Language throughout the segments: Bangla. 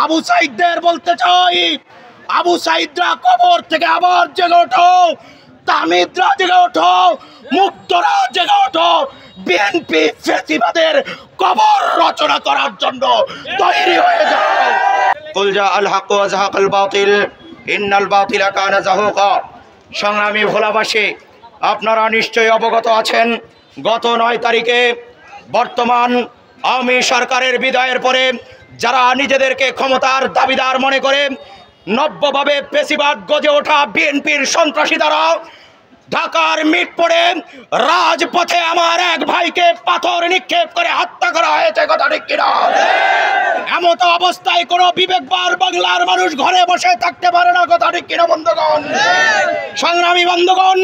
আবু সাইদদের বলতে চাই, আবু সাইদরা কবর থেকে আবার জেগে ওঠো, তাহমিদরা জেগে ওঠো, মুক্তরা জেগে ওঠো, বিএনপি ফ্যাসিবাদের কবর রচনা করার জন্য তৈরি হয়ে যাও। কুল জা আল হক ওয়া যাহাকাল বাতিল ইন্নাল বাতিলা কানা যাহুকা। সংগ্রামী ভোলাবাসী, আপনারা নিশ্চয়ই অবগত আছেন, গত 9 তারিখে বর্তমান আওয়ামী সরকারের বিদায়ের পরে যারা নিজেদেরকে ক্ষমতার দাবিদার মনে করে নব্যভাবে ফ্যাসিবাদ গজে ওঠা বিএনপির সন্ত্রাসী দ্বারা ঢাকার মিরপুরে রাজপথে আমার এক ভাইকে পাথর নিক্ষেপ করে হত্যা করা হয়েছে। কথা ঠিক কিনা? এমত অবস্থায় কোনো বিবেকবার বাংলার মানুষ ঘরে বসে থাকতে পারে না। কথা ঠিক কিনা বন্ধুগণ? সংগ্রামী বন্ধুগণ,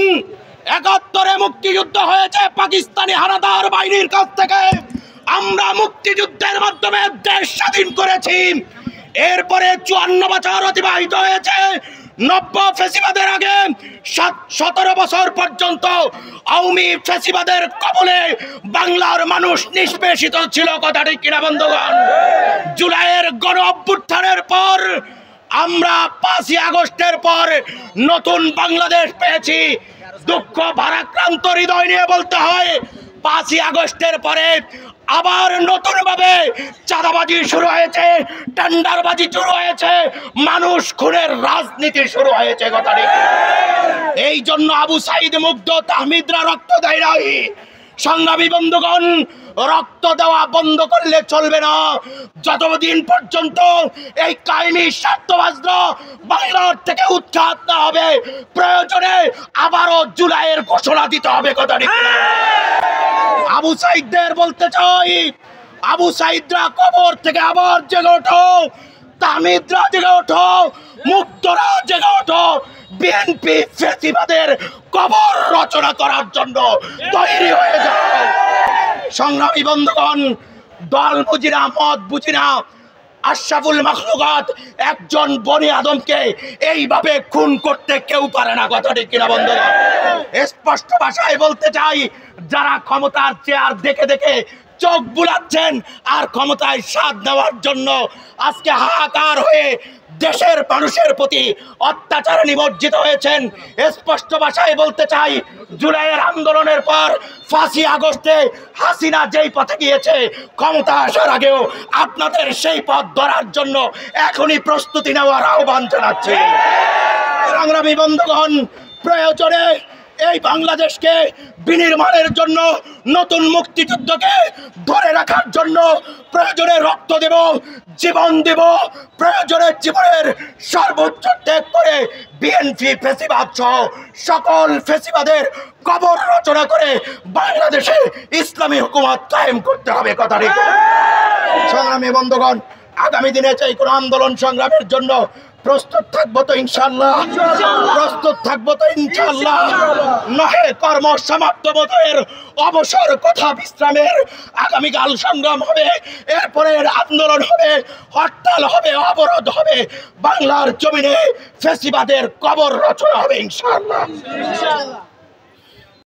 ৭১ মুক্তিযুদ্ধ হয়েছে পাকিস্তানি হানাদার বাহিনীর কাছ থেকে। আমরা মুক্তিযুদ্ধের মাধ্যমে দেশ স্বাধীন করেছি। এরপরে ৫৪ বছর অতিবাহিত হয়েছে। নব্য ফ্যাসিবাদের আগে ১৭ বছর পর্যন্ত আওয়ামী ফ্যাসিবাদের কবলে বাংলার মানুষ নিষ্পেষিত ছিল। কথা ঠিক কিনা বন্ধুগণ? জুলাইয়ের গণ অভ্যুত্থানের পর আমরা ৫ই আগস্টের পর নতুন বাংলাদেশ পেয়েছি। দুঃখ ভারাক্রান্ত হৃদয় নিয়ে বলতে হয়, ৫ই আগস্টের পরে আবার নতুন ভাবে চাঁদাবাজি শুরু হয়েছে, টেন্ডারবাজি শুরু হয়েছে, মানুষ খুনের রাজনীতি শুরু হয়েছে। কথা ঠিক। এই জন্য আবু সাইদ মুগ্ধ, তাহমিদরা রক্ত দেয় নাই। সংগ্রামী বন্ধুগণ, রক্ত দেওয়া বন্ধ করলে চলবে না। যতদিন পর্যন্ত এই কাহিনী স্বার্থবাজরা বাংলার থেকে উৎখাত না হবে, প্রয়োজনে আবারও জুলাইয়ের ঘোষণা দিতে হবে। কথা ঠিক। আবু সাইদদের বলতে চাই, আবু সাইদরা কবর থেকে আবার জেগে ওঠো, তাহমিদরা জেগে ওঠো, মুক্তরা জেগে ওঠো, বিএনপি ফ্যাসিবাদের কবর রচনা করার জন্য তৈরি হয়ে যাও। সংগ্রামী বন্ধুগণ, দল বুঝি না, মত বুঝি না, আশরাফুল মাখলুকাত একজন বনি আদমকে এইভাবে খুন করতে কেউ পারে না। কথা ঠিক কিনা বন্ধুগণ? স্পষ্ট ভাষায় বলতে চাই, যারা ক্ষমতার চেয়ার দেখে দেখে চোখ বুলাচ্ছেন আর ক্ষমতায় স্বাদ নেওয়ার জন্য আজকে হাহাকার হয়ে দেশের মানুষের প্রতি অত্যাচারে নিমজ্জিত হয়েছেন, স্পষ্ট ভাষায় বলতে চাই, জুলাইয়ের আন্দোলনের পর ৫ই আগস্টে হাসিনা যেই পথে গিয়েছে, ক্ষমতা আসার আগেও আপনাদের সেই পথ ধরার জন্য এখনই প্রস্তুতি নেওয়ার আহ্বান জানাচ্ছি। সংগ্রামী বন্ধুগণ, প্রয়োজনে এই বাংলাদেশকে বিনির্মাণের জন্য, নতুন মুক্তিযুদ্ধকে ধরে রাখার জন্য প্রয়োজনে রক্ত দেব, জীবন দেব, প্রয়োজনে জীবনের সর্বোচ্চ ত্যাগ করে বিএনপি ফ্যাসিবাদ সহ সকল ফ্যাসিবাদের কবর রচনা করে বাংলাদেশে ইসলামী হুকুমত কায়েম করতে হবে। কথা ঠিক। সংগ্রামী বন্ধুগণ, আগামী দিনে চাই কোনো আন্দোলন সংগ্রামের জন্য প্রস্তুত থাকবো তো ইনশাআল্লাহ, প্রস্তুত থাকবো তো ইনশাআল্লাহ। নহে কর্ম সমাপ্ত বোধের অবসর কথা বিশ্রামের। আগামীকাল সংগ্রাম হবে, এরপরে আন্দোলন হবে, হরতাল হবে, অবরোধ হবে, বাংলার জমিনে ফ্যাসিবাদের কবর রচনা হবে ইনশাআল্লাহ।